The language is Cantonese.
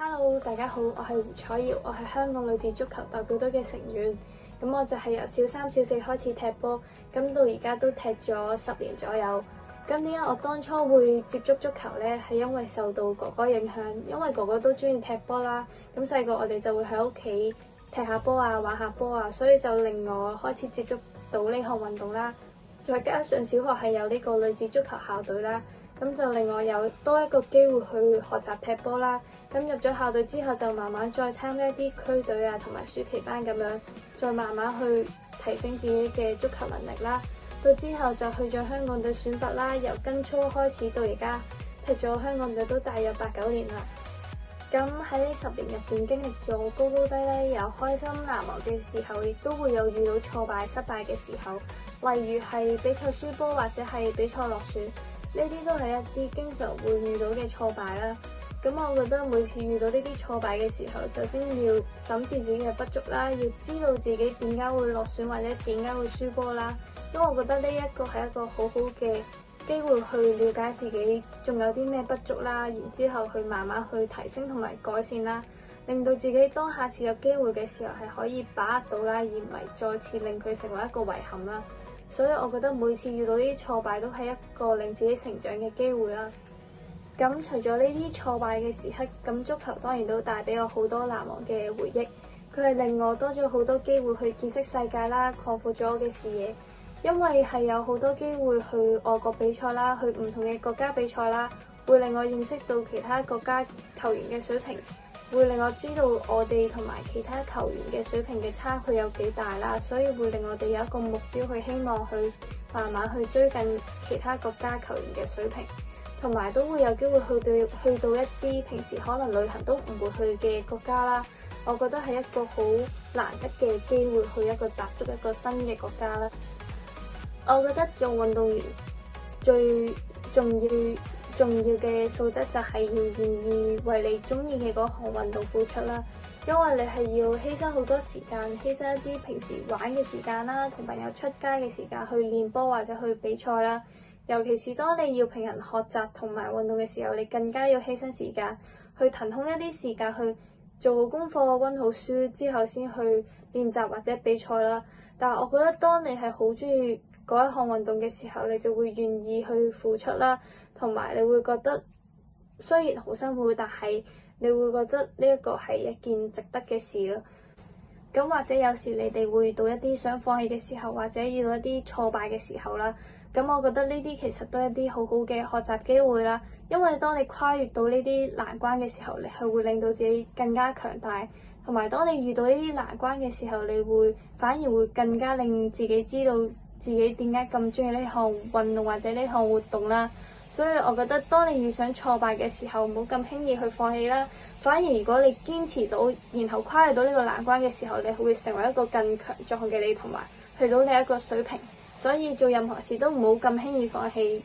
Hello，大家好，我係胡彩瑤，我係香港女子足球代表隊嘅成員。咁我就係由小三、小四開始踢波，咁到而家都踢咗10年左右。咁點解我當初會接觸足球呢？係因為受到哥哥影響，因為哥哥都中意踢波啦。咁細個我哋就會喺屋企踢下波啊，玩下波啊，所以就令我開始接觸到呢項運動啦。再加上小學係有呢個女子足球校隊啦，咁就令我有多一個機會去學習踢波啦。咁入咗校隊之後，就慢慢再參加一啲區隊啊，同埋暑期班咁樣，再慢慢去提升自己嘅足球能力啦。到之後就去咗香港隊選拔啦，由跟操開始到而家踢咗香港隊都大約8、9年啦。咁喺呢10年入邊經歷咗高高低低，有開心難忘嘅時候，亦都會有遇到挫敗失敗嘅時候，例如係比賽輸波或者係比賽落選，呢啲都係一啲經常會遇到嘅挫敗啦。咁我覺得每次遇到呢啲挫敗嘅時候，首先要審視自己嘅不足啦，要知道自己點解會落選或者點解會輸波啦。因為我覺得呢一個係一個好好嘅機會去了解自己仲有啲咩不足啦，然之後去慢慢去提升同埋改善啦，令到自己當下次有機會嘅時候係可以把握到啦，而唔係再次令佢成為一個遺憾啦。所以我覺得每次遇到呢啲挫敗都係一個令自己成長嘅機會啦。咁除咗呢啲挫敗嘅時刻，咁足球當然都帶俾我好多難忘嘅回憶。佢係令我多咗好多機會去見識世界啦，擴闊咗我嘅視野。因為係有好多機會去外國比賽啦，去唔同嘅國家比賽啦，會令我認識到其他國家球員嘅水平，會令我知道我哋同埋其他球員嘅水平嘅差距有幾大啦，所以會令我哋有一個目標去希望去慢慢去追近其他國家球員嘅水平。同埋都會有機會去到一啲平時可能旅行都唔會去嘅國家啦。我覺得係一個好難得嘅機會去一個踏足一個新嘅國家啦。我覺得做運動員最重要嘅素質就係要願意為你中意嘅嗰項運動付出啦。因為你係要犧牲好多時間，犧牲一啲平時玩嘅時間啦，同朋友出街嘅時間去練波或者去比賽啦。尤其是當你要平衡學習同埋運動嘅時候，你更加要犧牲時間去騰空一啲時間去做好功課、溫好書之後先去練習或者比賽啦。但係我覺得當你係好中意嗰一項運動嘅時候，你就會願意去付出啦，同埋你會覺得雖然好辛苦，但係你會覺得呢一個係一件值得嘅事咯。咁或者有時你哋會遇到一啲想放棄嘅時候，或者遇到一啲挫敗嘅時候啦。咁我覺得呢啲其實都係一啲好好嘅學習機會啦，因為當你跨越到呢啲難關嘅時候，你係會令到自己更加強大，同埋當你遇到呢啲難關嘅時候，你會反而會更加令自己知道自己點解咁中意呢項運動或者呢項活動啦。所以我覺得當你遇上挫敗嘅時候，唔好咁輕易去放棄啦，反而如果你堅持到，然後跨越到呢個難關嘅時候，你會成為一個更強壯嘅你，同埋去到你一個水平。所以做任何事都唔好咁輕易放棄，